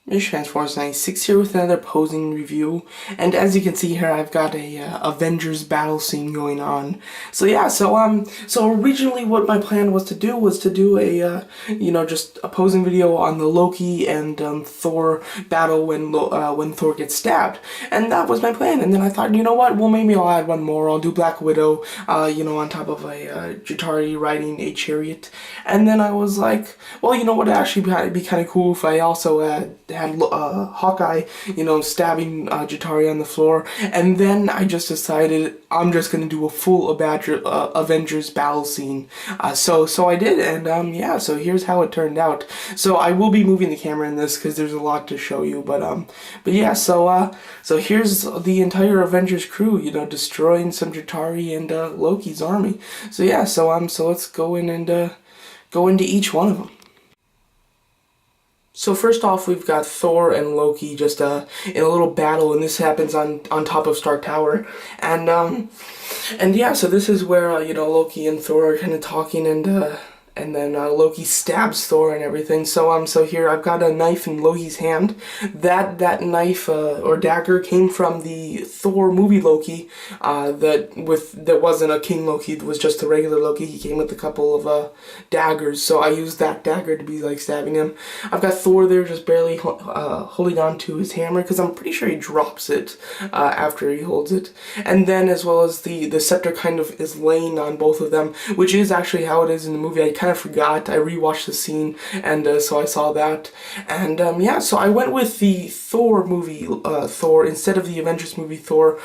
Miss Transformers 96 here with another posing review, and as you can see here, I've got a Avengers battle scene going on. So originally, what my plan was to do a just a posing video on the Loki and Thor battle when Thor gets stabbed, and that was my plan. And then I thought, you know what? Well, maybe I'll add one more. I'll do Black Widow, on top of a Jatari riding a chariot, and then I was like, well, you know what? It'd be kind of cool if I also had Hawkeye, stabbing Jatari on the floor, and then I just decided I'm just gonna do a full Avengers battle scene. So I did, and so here's how it turned out. So I will be moving the camera in this because there's a lot to show you, so here's the entire Avengers crew, destroying some Jatari and Loki's army. So let's go in and go into each one of them. So first off, we've got Thor and Loki just in a little battle, and this happens on top of Stark Tower, so this is where Loki and Thor are kind of talking, and then Loki stabs Thor and everything. So here I've got a knife in Loki's hand. That knife or dagger came from the Thor movie Loki. That wasn't a King Loki. It was just a regular Loki. He came with a couple of daggers. So I used that dagger to be like stabbing him. I've got Thor there just barely holding on to his hammer because I'm pretty sure he drops it after he holds it. And then as well as the scepter kind of is laying on both of them, which is actually how it is in the movie. I kind of forgot. I rewatched the scene, and so I saw that, and so I went with the Thor movie Thor instead of the Avengers movie Thor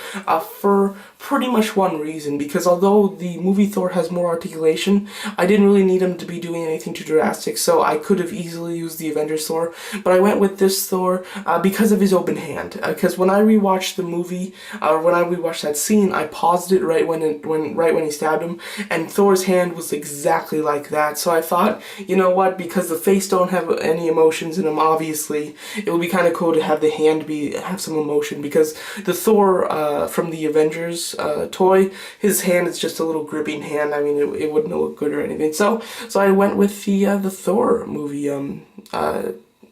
for pretty much one reason, because although the movie Thor has more articulation, I didn't really need him to be doing anything too drastic, so I could have easily used the Avengers Thor, but I went with this Thor because of his open hand, because when I rewatched the movie, when I rewatched that scene, I paused it right when he stabbed him, and Thor's hand was exactly like that. So I thought, you know what, because the face don't have any emotions in them, obviously, it would be kind of cool to have the hand have some emotion, because the Thor from the Avengers toy, his hand is just a little gripping hand. I mean, it wouldn't look good or anything. So I went with the Thor movie,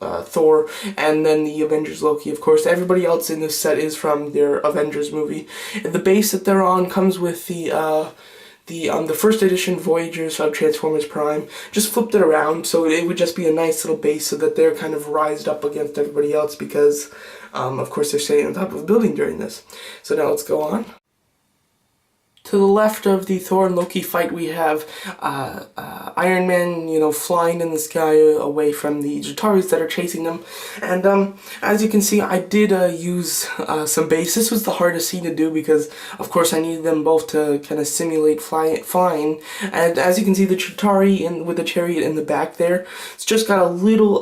Thor, and then the Avengers Loki, of course. Everybody else in this set is from their Avengers movie. The base that they're on comes with the first edition Voyagers of Transformers Prime. Just flipped it around so it would just be a nice little base so that they're kind of rised up against everybody else because, of course, they're staying on top of a building during this. So now let's go on. To the left of the Thor and Loki fight, we have Iron Man, flying in the sky away from the Jataris that are chasing them. And as you can see, I did use some base. This was the hardest scene to do because, of course, I needed them both to kind of simulate flying. And as you can see, the Jatari with the chariot in the back there, it's just got a little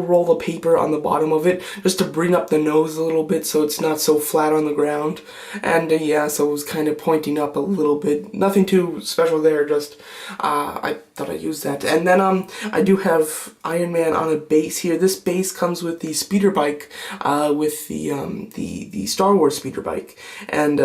roll of paper on the bottom of it just to bring up the nose a little bit so it's not so flat on the ground. And so it was kind of pointing up a little bit. Nothing too special there, just I thought I'd use that. And then I do have Iron Man on a base here. This base comes with the speeder bike, with the Star Wars speeder bike, and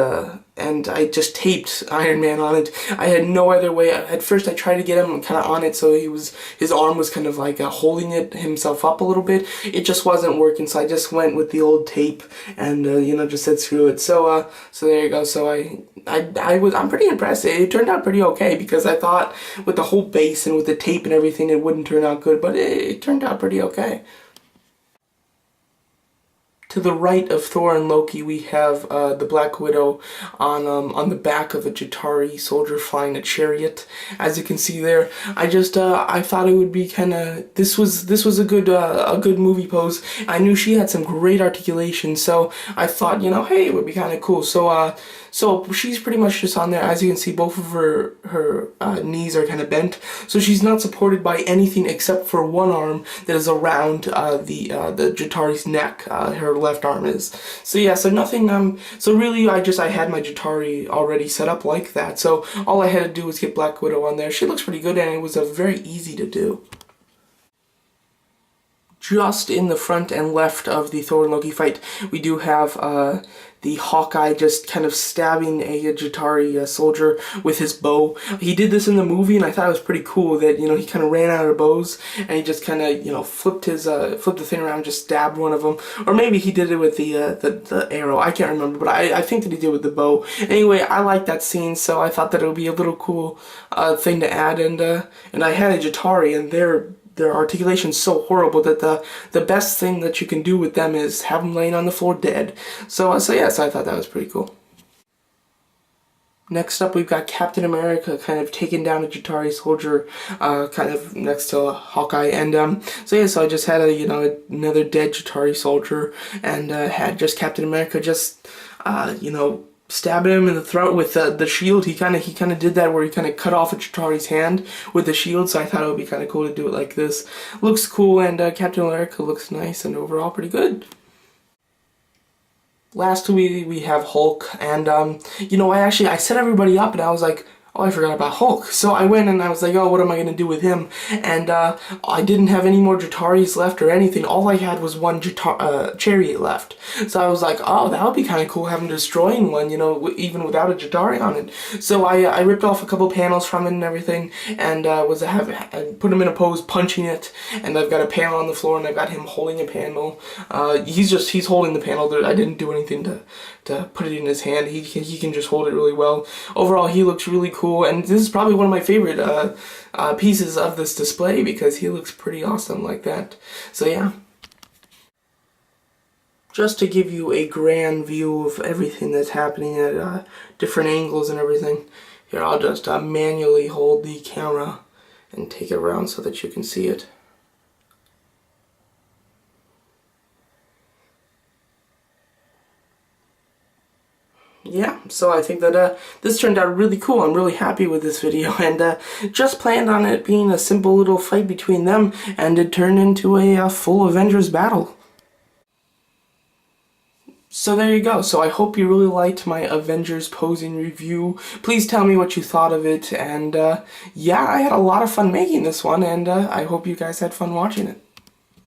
I just taped Iron Man on it. I had no other way. At first I tried to get him kind of on it so his arm was kind of like holding it himself up a little bit. It just wasn't working, so I just went with the old tape and just said screw it. So there you go. So I'm pretty impressed. It turned out pretty okay because I thought with the whole base and with the tape and everything it wouldn't turn out good, but it turned out pretty okay. To the right of Thor and Loki, we have the Black Widow on the back of a Jatari soldier flying a chariot. As you can see there, I thought it would be kind of this was a good movie pose. I knew she had some great articulation, so I thought, hey, it would be kind of cool. So she's pretty much just on there. As you can see, both of her knees are kind of bent, so she's not supported by anything except for one arm that is around the Jatari's neck. Her left arm is. So nothing. So really, I had my Jatari already set up like that. So all I had to do was get Black Widow on there. She looks pretty good, and it was very easy to do. Just in the front and left of the Thor and Loki fight, we do have the Hawkeye just kind of stabbing a Jatari soldier with his bow. He did this in the movie, and I thought it was pretty cool that, he kind of ran out of bows, and he just kind of, flipped the thing around and just stabbed one of them. Or maybe he did it with the arrow. I can't remember, but I think that he did with the bow. Anyway, I like that scene, so I thought that it would be a little cool thing to add, and I had a Jatari, and their articulation's so horrible that the best thing that you can do with them is have them laying on the floor dead. So I thought that was pretty cool. Next up, we've got Captain America kind of taking down a Jatari soldier, kind of next to Hawkeye, and so I just had another dead Jatari soldier, and had just Captain America just stabbing him in the throat with the shield. He kind of did that where he kind of cut off a Chitauri's hand with the shield, so I thought it would be kind of cool to do it like this. Looks cool, and Captain America looks nice, and overall pretty good. Last we have Hulk, and I set everybody up, and I was like, oh, I forgot about Hulk. So I went and I was like, oh, what am I going to do with him? And I didn't have any more Jataris left or anything. All I had was one chariot left. So I was like, oh, that would be kind of cool, having destroying one, even without a Jatari on it. So I ripped off a couple panels from it and everything, and I put him in a pose punching it, and I've got a panel on the floor, and I've got him holding a panel. He's holding the panel. I didn't do anything to put it in his hand. He can just hold it really well. Overall, he looks really cool, and this is probably one of my favorite pieces of this display because he looks pretty awesome like that. So yeah. Just to give you a grand view of everything that's happening at different angles and everything, here I'll just manually hold the camera and take it around so that you can see it. Yeah, so I think that this turned out really cool. I'm really happy with this video, and just planned on it being a simple little fight between them, and it turned into a full Avengers battle. So there you go. So I hope you really liked my Avengers posing review. Please tell me what you thought of it, and yeah, I had a lot of fun making this one, and I hope you guys had fun watching it.